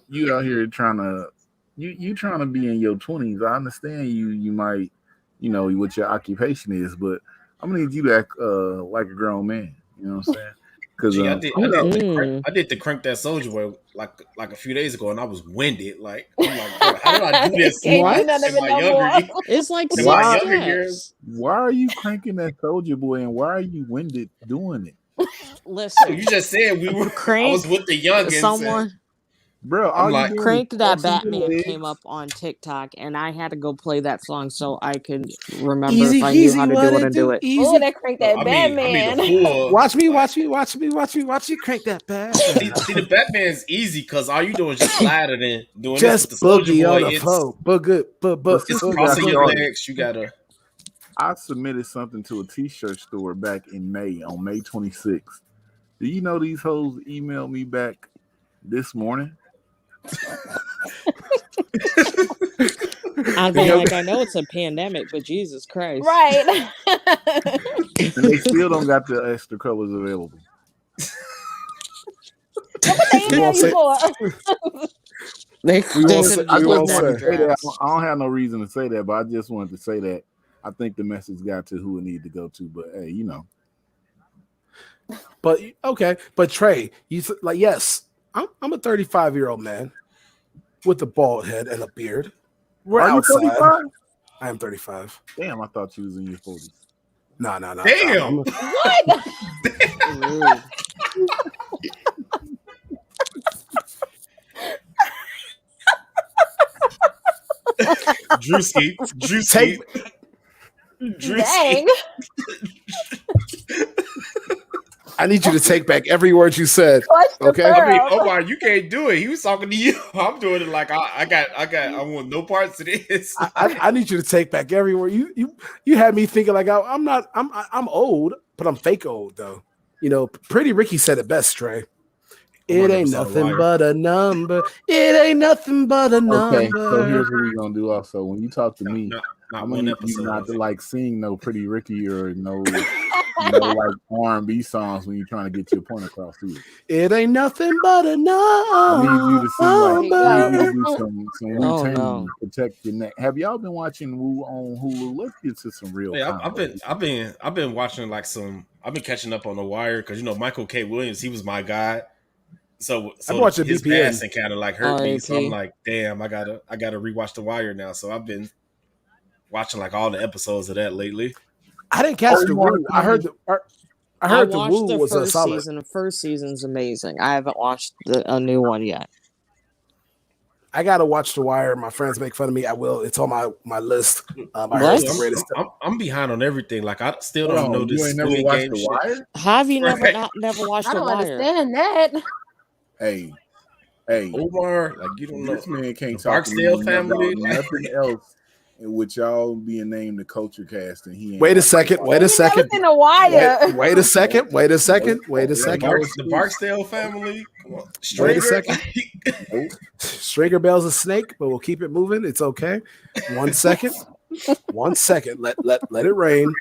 You out here trying to, you trying to be in your 20s. I understand you might, what your occupation is, but I'm gonna need you to act like a grown man. You know what I'm saying? Because I did the Crank That Soldier Boy like a few days ago, and I was winded. Like, I'm like, bro, how do I do this? In my younger years? It's like why are you cranking that Soldier Boy, and why are you winded doing it? Listen, you just said we were. I was with the youngins. Someone. Bro, Crank That Batman came up on TikTok, and I had to go play that song so I could remember if I knew how to do it and do it. Oh, that Crank That Batman! Watch me crank that Batman. See, the Batman's easy because all you doing is just slide it in, doing just this with the Soldier boogie Boy. on the floor, but it's crossing your legs. You gotta. I submitted something to a t-shirt store back in May, on May 26th. Do you know these hoes emailed me back this morning? I mean, like, I know it's a pandemic, but Jesus Christ. Right. And they still don't got the extra colors available. What they email you for? They We won't could've say- just we looked won't at the say. drafts. I don't have no reason to say that, but I just wanted to say that I think the message got to who it needed to go to. But hey, you know. But okay, but Trey, like, yes, I'm a 35-year-old man with a bald head and a beard. We're Are you outside. 35? I am 35. Damn, I thought you was in your 40s. No. Damn. What? Rude. Drewski. Dang. I need you to take back every word you said. Clutch the Okay. I mean, pearl. Omar, you can't do it. He was talking to you. I'm doing it like I want no parts of this. I need you to take back every word. You had me thinking like I'm old, but I'm fake old though. You know, Pretty Ricky said it best, Trey. It ain't nothing but a number. It ain't nothing but a number. Okay, so here's what we're gonna do. Also, when you talk to me, Not I'm one gonna need episode. you not to like sing no Pretty Ricky or no like R&B songs when you're trying to get your point across to you. It ain't nothing but a number. I need you to sing like I need you to do some Oh, Wu-Tang, no. protect your neck. Have y'all been watching Wu on Hulu? Let's get to some real. Hey, comedy. I've been watching like I've been catching up on The Wire because Michael K. Williams, he was my guy. So I'm watching his BPN. passing kind of like hurt me. So I'm R.I.P. like, damn, I gotta rewatch The Wire now. So I've been watching like all the episodes of that lately. I didn't catch Oh, the you wanna Woo. I heard the watched Woo the was a first solid. season. The first season's amazing. I haven't watched a new one yet. I gotta watch The Wire. My friends make fun of me. I will. It's on my list. I heard What? it's the greatest. I'm behind on everything. Like I still Hold don't on, know you this ain't never Squid watched Game The shit. Wire? Have you Right. never watched I The don't Wire? understand that. Hey, Omar, like you don't know. this man can't The talk to me Barksdale about family. nothing else. And with y'all being named the Culture Cast, and he ain't Wait a watched second. The Wait a You never second. seen The Wire. Wait a second. Wait a second. Wait a second. The Barksdale family. Come on. Wait a Stringer. second. Wire. Stringer Bell's a snake, but we'll keep it moving. It's okay. 1 second. 1 second. Let it rain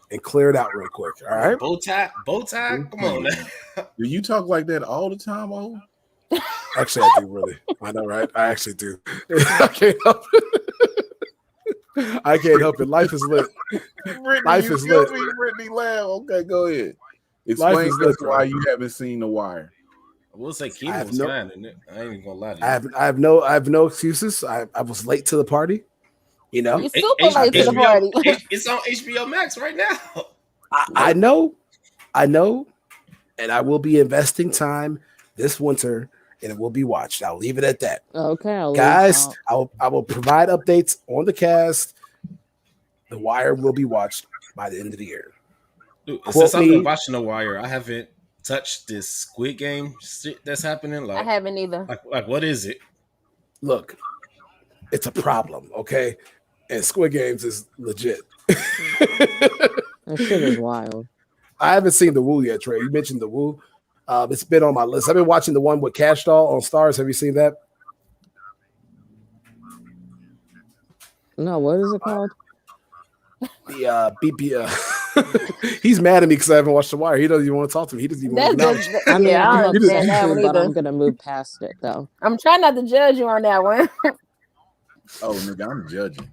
and clear it out real quick. All right. Bow tie. Come on now. Do you talk like that all the time, oh? Actually, I do really. I know, right? I actually do. I can't help it. I can't help it. Life is lit. Brittany, Life you is feel lit. me? Brittany laugh. Okay, go ahead. Life Explain is to us lit, bro. why you haven't seen The Wire. I will say I Keenan have was no- fine in it. I ain't even gonna lie to you. I have no excuses. I was late to the party. You know, You super late to the party. It's on HBO Max right now. I know, and I will be investing time this winter, and it will be watched. I'll leave it at that, Okay, I'll leave guys. out. I will provide updates on the cast. The Wire will be watched by the end of the year. Dude, Quote since I've me. been watching The Wire, I haven't touched this Squid Game shit that's happening. I Like, haven't either. like what is it? Look, it's a problem, okay? And Squid Games is legit. That shit is wild. I haven't seen the Woo yet, Trey. You mentioned the Woo. It's been on my list. I've been watching the one with Cash Doll on Stars. Have you seen that? No, what is it called? The BP. He's mad at me because I haven't watched The Wire. He doesn't even want to talk to me. He doesn't even want That's to just, acknowledge. I mean, yeah, I I'm don't just- understand that one but I'm either. gonna move past it though. I'm trying not to judge you on that one. Oh, nigga, I'm judging.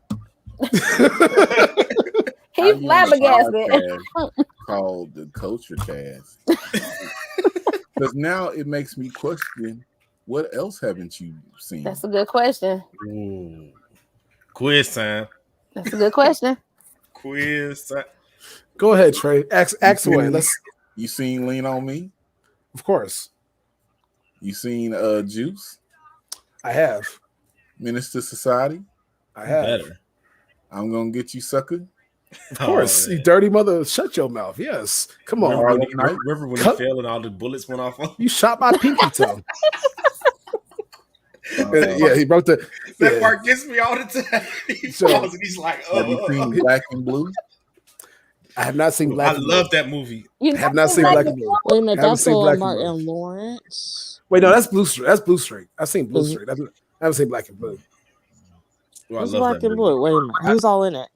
He I use a flabbergasted. podcast called the Culture Cast. Because now it makes me question, what else haven't you seen? That's a good question. Ooh. Quiz time. That's a good question. Quiz time. Go ahead, Trey. Ask away. Let's. You seen Lean on Me? Of course, You seen Juice? I have. Minister Society? I have. Better. I'm gonna get you, sucker. Of course, you dirty mother. Shut your mouth. Yes. Come on. Remember when he Cut. fell and all the bullets went off? You shot my pinky toe. Uh, Yeah, he broke the. That Yeah. part gets me all the time. He So- falls and he's like, Have you seen Black and Blue? I have not seen I Black and love Blue. that movie. You I have know not seen Black and Blue. Wait a minute, Haven't that's seen all Black and Martin Blue. Lawrence. Wait, no, that's Blue Streak. That's Blue Streak. I've seen Blue Is- Streak. I haven't seen Black and Blue. Well, I What's love Black that and movie. Blue? Wait a minute, who's all in it?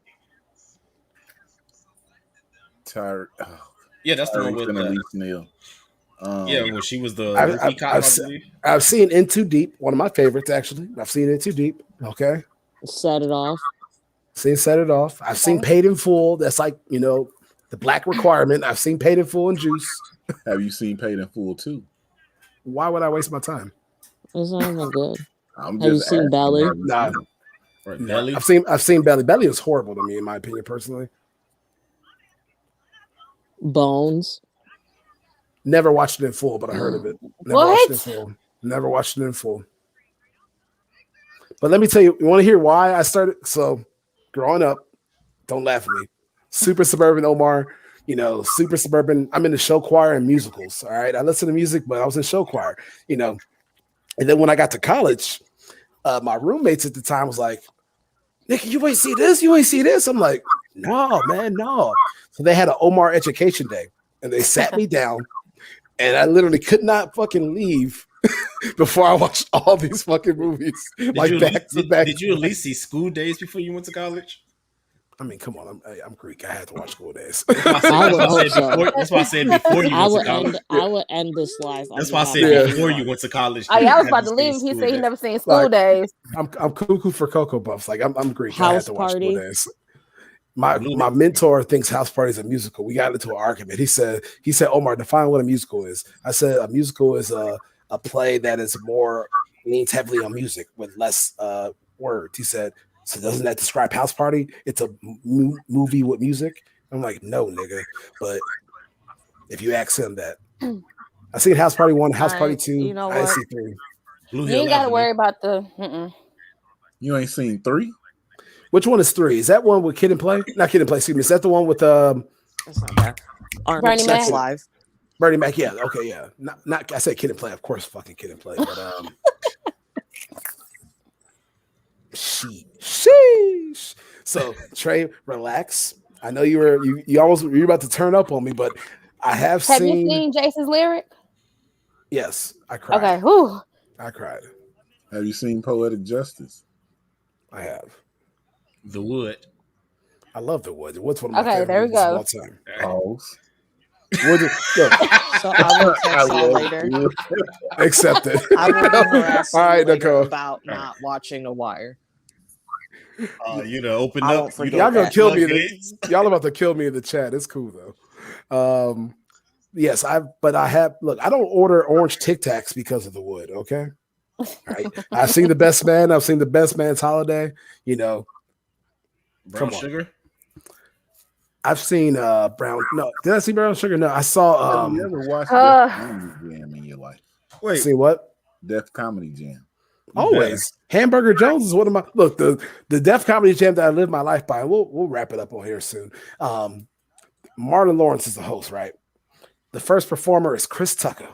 Yeah, that's the one with Elise Neal. yeah, when she was the I've- movie I've- cop, I've I se- believe. I've seen In Too Deep, one of my favorites actually. I've seen In Too Deep. Okay, Set It Off. seen Set It Off. I've seen Paid in Full. That's like the black requirement. I've seen Paid in Full and Juice. Have you seen Paid in Full too? Why would I waste my time? It's not even good. I'm Have you just seen asking, Belly? have you Nah. seen it? Right, No, Belly. I've seen Belly. Belly is horrible to me, in my opinion, personally. Bones. Never watched it in full, but I heard of it. Never watched it in What? full. Never watched it in full. But let me tell you, you want to hear why I started? So, growing up, don't laugh at me. Super suburban Omar, super suburban. I'm in the show choir and musicals. All right. I listen to music, but I was in show choir, And then when I got to college, my roommates at the time was like, Nick, you ain't see this? You ain't see this? I'm like, no, man, no. So they had an Omar education day and they sat me down and I literally could not fucking leave before I watched all these fucking movies. Did Like you, back to back. did you at least see School Days before you went to college? I mean, come on, I'm Greek. I had to watch School Days. I would hope so. That's why I said before you I went to would college. end this live. That's why I said Yeah. before you went to college. Oh yeah, I was you about to had leave. see He School said he Days. never seen School Like- Days. I'm cuckoo for Cocoa Puffs. Like I'm Greek. I had House to watch Party. School Days. My mentor thinks House Party is a musical. We got into an argument. He said, Omar, define what a musical is. I said a musical is a play that is leans heavily on music with less words. He said, so doesn't that describe House Party? It's a movie with music. I'm like, no, nigga. But if you ask him that, I seen House Party 1, House Party 2. You know I didn't what? see 3. Blue You Hill ain't got to Avenue. worry about the. You ain't seen 3? Which one is 3? Is that one with Kid and Play? Not Kid and Play. Excuse me. Is that the one with That's not bad. Arnold Bernie Sex Mac. Live. Bernie Mac? Yeah. Okay. Yeah. Not. I said Kid and Play. Of course, fucking Kid and Play. But sheesh. So Trey, relax. I know you were about to turn up on me, but I have Have seen. you seen Jason's lyric? Yes, I cried. Okay. Whew. I cried. Have you seen Poetic Justice? I have. The Wood. I love The Wood. The Wood's one of my Okay, favorite there we movies of go. all time. Pause. Wood, look, So I will text y'all later. accept it. I will be harassing All right, you later Nicole. about not watching The Wire. You know, open I up. won't forget you Y'all know, gonna that. kill me. floodgates. Y'all about to kill me in the chat. It's cool though. Yes, I have. Look, I don't order orange Tic Tacs because of The Wood. Okay. All right. I've seen The Best Man. I've seen The Best Man's Holiday. Brown Come on. sugar. I've seen Brown. No, did I see Brown Sugar? No, I saw. Have you ever watched uh, Def Comedy Jam in your life? Wait, See what? Def Comedy Jam. Always. Hamburger Jones is one of my look. The Def Comedy Jam that I live my life by. We'll wrap it up on here soon. Martin Lawrence is the host, right? The first performer is Chris Tucker.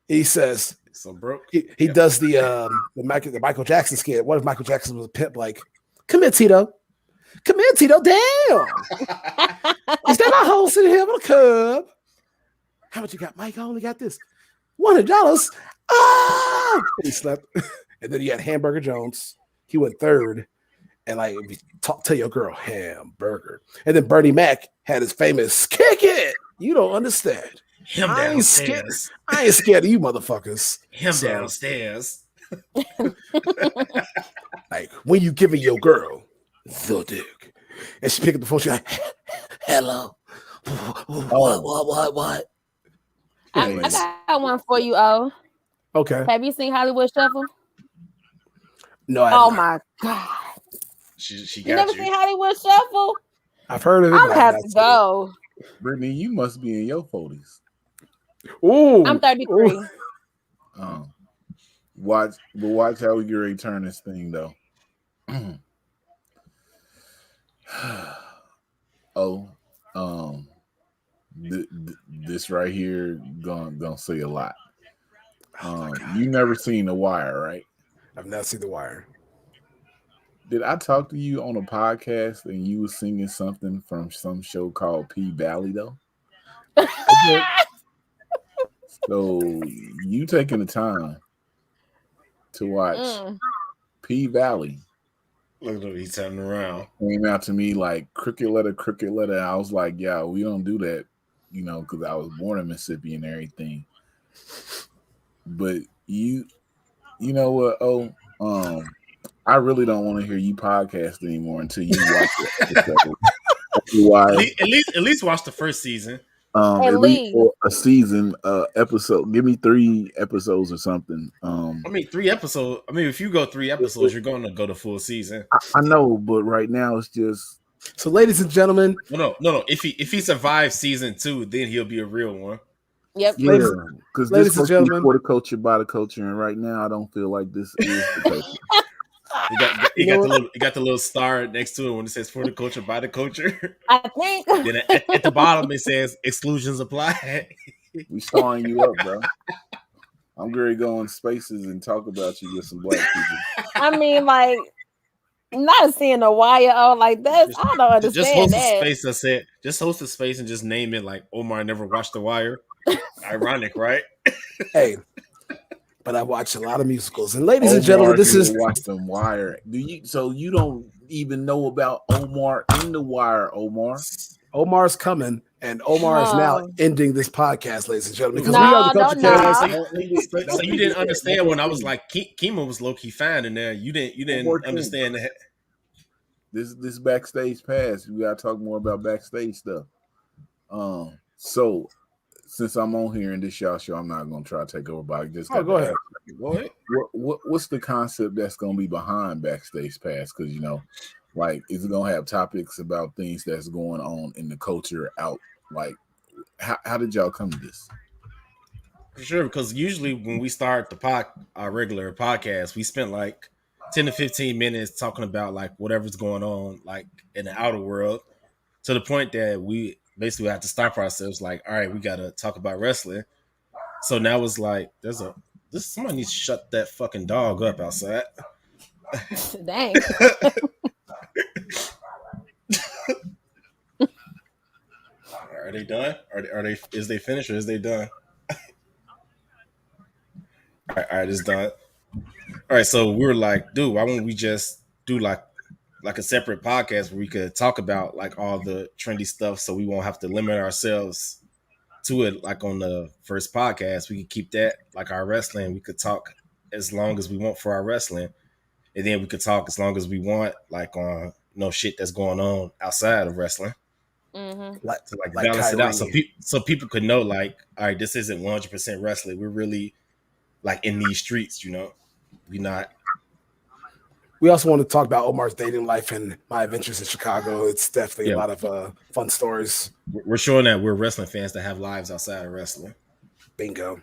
He says so broke. he does the Michael Jackson skit. What if Michael Jackson was a pimp? Like, come here, Tito. Come here, Tito. Damn. Is that my host in here with a cub? How much you got, Mike? I only got this. $100. Ah! He slept. And then you had Hamburger Jones. He went third. And like, tell your girl, hamburger. And then Bernie Mac had his famous kick it. You don't understand. Him I ain't scared. downstairs. I ain't scared of you motherfuckers. Him So- downstairs. Like, when you giving your girl the dick. And she picked up the phone, she like, hello. What? I got one for you. Oh, Okay. have you seen Hollywood Shuffle? No, I Oh haven't. my god! She You got never you. seen Hollywood Shuffle? I've heard of it. I'm but gonna I've have not to seen it. go. Brittany, you must be in your 40s. Ooh, I'm 33. ooh. Watch how we get ready to turn this thing though. This right here gonna say a lot. Oh my God. You never seen The Wire, right? I've not seen The Wire. Did I talk to you on a podcast and you were singing something from some show called P Valley though? So you taking the time to watch P Valley? Look at him, he's turning around. Came out to me like crooked letter. I was like, yeah, we don't do that, you know, because I was born in Mississippi and everything. But you know what? I really don't want to hear you podcast anymore until you watch it. Why? At least watch the first season. At least a season episode. Give me 3 episodes or something. I mean, 3 episodes. I mean, if you go 3 episodes, you're going to go the full season. I know, but right now it's just. So, ladies and gentlemen, No. If he survives season 2, then he'll be a real one. Yep. Yeah, because this and is gentlemen, for the culture by the culture, and right now I don't feel like this is the culture. You got the little star next to it when it says "for the culture by the culture." I think. Then at the bottom it says "exclusions apply." We starring you up, bro. I'm going to go in spaces and talk about you with some black people. I mean, like, not seeing a wire out like that. I don't understand just host that. a space. I said, just host a space and just name it like Omar never watched The Wire. Ironic, right? Hey, but I watch a lot of musicals. And ladies and gentlemen, this is watch The Wire. So you don't even know about Omar in The Wire, Omar? Omar's coming, and Omar is now ending this podcast, ladies and gentlemen. Because No, we are the Culture Cast. So you didn't understand when I was like, Kima was low key fine in there. You didn't understand that. This backstage pass. We gotta talk more about backstage stuff. So since I'm on here in this y'all show, I'm not gonna try to take over. But I just go ahead. Go ahead. What's the concept that's gonna be behind backstage pass? Because you know, like, is it gonna have topics about things that's going on in the culture out? Like, how did y'all come to this? For sure, because usually when we start our regular podcast, we spend like 10 to 15 minutes talking about like whatever's going on like in the outer world, to the point that we basically have to stop ourselves like, all right, we gotta talk about wrestling. So now it's like somebody needs to shut that fucking dog up outside. Dang. Are they done? Are they is they finished or is they done? All right, it's done. All right, so we were like, dude, why won't we just do like a separate podcast where we could talk about like all the trendy stuff, so we won't have to limit ourselves to it. Like on the first podcast, we could keep that like our wrestling. We could talk as long as we want for our wrestling, and then we could talk as long as we want like on shit that's going on outside of wrestling. Mm-hmm. To like balance it out, so people could know like, all right, this isn't 100% wrestling. We're really like in these streets, you know. We also want to talk about Omar's dating life and my adventures in Chicago. It's definitely a lot of fun stories. We're showing that we're wrestling fans that have lives outside of wrestling. Bingo.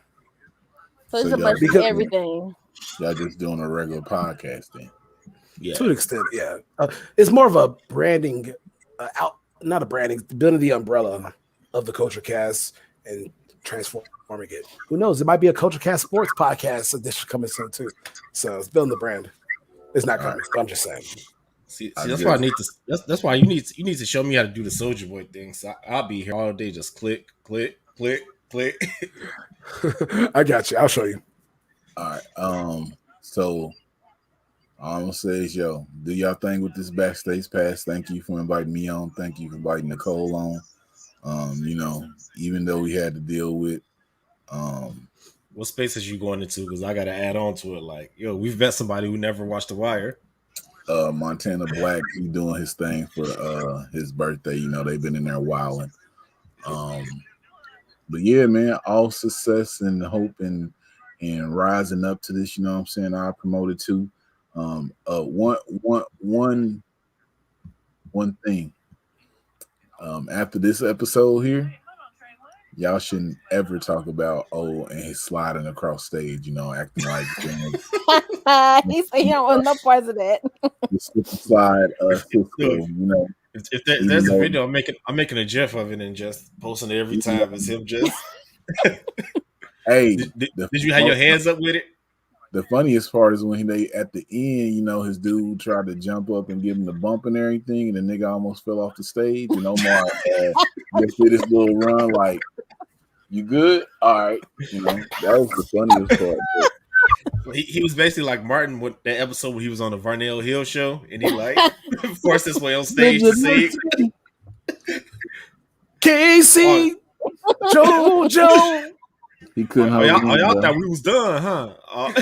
So it's a bunch of everything. Y'all just doing a regular podcast then? Yeah, to an extent, yeah. It's more of a branding, not a branding, building the umbrella of the Culture Cast and transforming it. Who knows? It might be a Culture Cast sports podcast edition coming soon too. So it's building the brand. It's not coming. But I'm just saying. See that's why I need to. That's why you need to show me how to do the Soulja Boy thing. So I'll be here all day, just click, click, click, click. I got you. I'll show you. All right. So all I'm gonna say is, yo, do y'all thing with this backstage pass. Thank you for inviting me on. Thank you for inviting Nicole on. You know, even though we had to deal with what spaces you going into? Because I got to add on to it. Like, yo, we've met somebody who never watched The Wire. Montana Black, he doing his thing for his birthday. You know, they've been in there wilding. But yeah, man, all success and hope and rising up to this. You know what I'm saying? I promoted too. One thing. After this episode here, y'all shouldn't ever talk about and his sliding across stage, you know, acting like he said he don't want no parts of that. The slide, you know. If there's a video, I'm making a GIF of it and just posting it every time. It's him just. Hey, did you have your hands up with it? the funniest part is when they at the end, you know, his dude tried to jump up and give him the bump and everything, and the nigga almost fell off the stage. And Omar just did his little run, like, "You good? All right." You know, that was the funniest part. But He was basically like Martin with that episode where he was on the Varnell Hill show, and he like forced his way on stage to sing. Casey, JoJo. he couldn't Oh, hold y'all, it oh, in, y'all bro. thought we was done, huh?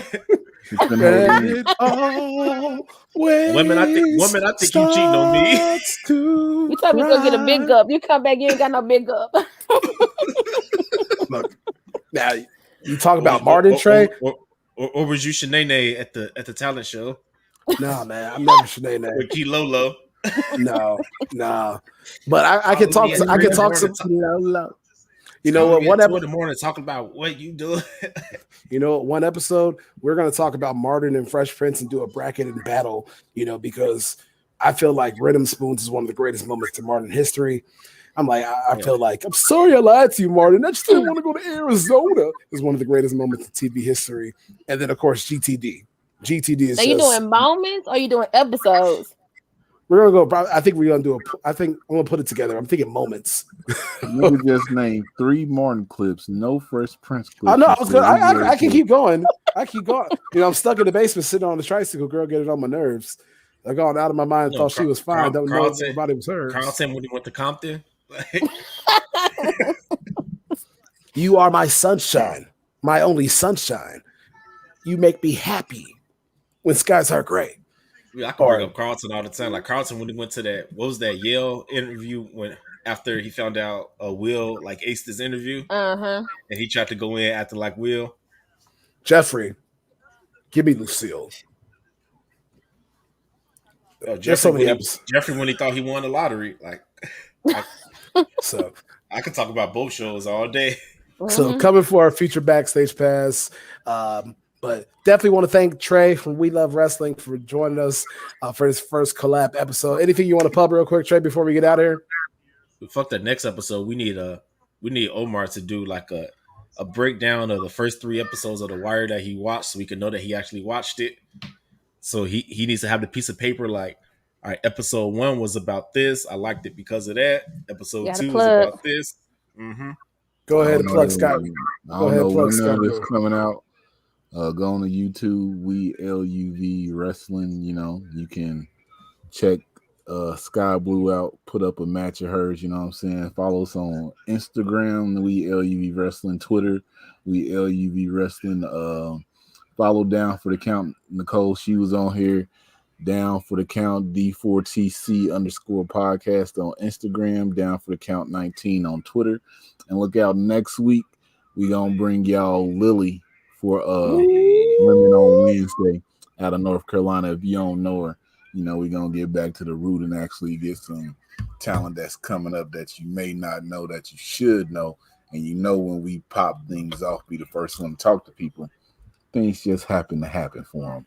He couldn't hold it And in. it always Women, I think you cheating on me. starts to You told me to go get a big cry. gulp. You come back, you ain't got no big gulp. Look, now you talk about Martin Trey. Or was you Shanae at the talent show No, man, I'm never Sinead. with Key Lolo? No. But I can talk. I can talk some. You know what? One in the morning talking about what you doing. You know, one episode we're going to talk about Martin and Fresh Prince and do a bracket and battle. You know, because I feel like Rhythm Spoons is one of the greatest moments in Martin history. I'm like, I feel like, I'm sorry I lied to you, Martin. I just didn't want to go to Arizona. Is one of the greatest moments in TV history. And then, of course, GTD. GTD is. Are you doing moments or are you doing episodes? We're gonna go. I think we're gonna do I think I'm gonna put it together. I'm thinking moments. You could just name 3 Martin clips, no Fresh Prince clips. I know. I was good. I can keep going. I keep going. You know, I'm stuck in the basement sitting on the tricycle. Girl, get it on my nerves. I gone out of my mind. Thought she was fine. Don't know nobody was hers. Carlton when he went to Compton. You are my sunshine, my only sunshine. You make me happy when skies are gray. I can bring up Carlton all the time. Like Carlton when he went to that, what was that Yale interview when after he found out Will like aced his interview, and he tried to go in after like Will. Jeffrey, give me Lucille. Jeffrey when he thought he won the lottery, like. So I could talk about both shows all day. So coming for our future backstage pass. But definitely want to thank Trey from We Love Wrestling for joining us for his first collab episode. Anything you want to pub real quick, Trey, before we get out of here? Fuck that next episode. We need Omar to do like a breakdown of the first 3 episodes of The Wire that he watched, so we can know that he actually watched it. So he needs to have the piece of paper like, all right, episode 1 was about this. I liked it because of that. Episode 2 was about this. Mm-hmm. Go ahead and plug Scott. I don't know when none of this coming out. Go on to YouTube, We LUV Wrestling. You know, you can check Sky Blue out, put up a match of hers. You know what I'm saying? Follow us on Instagram, We LUV Wrestling, Twitter, We LUV Wrestling. Follow Down for the Count Nicole. She was on here. Down for the Count D4TC _ podcast on Instagram. Down for the Count 19 on Twitter. And look out next week. We gonna bring y'all Lily for Women on Wednesday out of North Carolina. If you don't know her, you know, we're gonna get back to the root and actually get some talent that's coming up that you may not know that you should know. And you know, when we pop things off, be the first one to talk to people. Things just happen to happen for them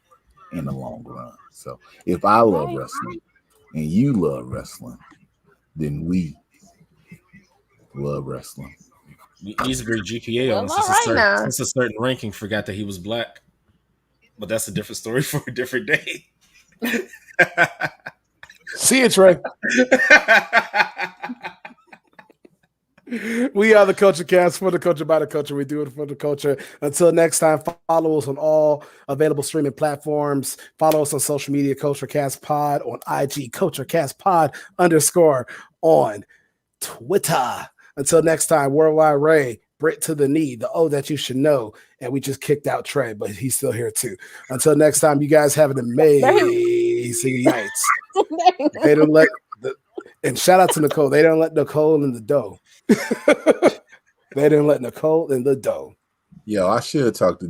in the long run. So if I love wrestling and you love wrestling, then we love wrestling. He needs to bring GPA on since a certain ranking forgot that he was black. But that's a different story for a different day. See you, Trey. We are the Culture Cast, for the culture, by the culture. We do it for the culture. Until next time, follow us on all available streaming platforms. Follow us on social media, Culture Cast Pod on IG, Culture Cast Pod _ on Twitter. Until next time, Worldwide Ray, Brit to the knee, the O that you should know. And we just kicked out Trey, but he's still here too. Until next time, you guys have an amazing night. They don't let and shout out to Nicole. They don't let Nicole in the dough. They didn't let Nicole in the dough. Yo, I should talk to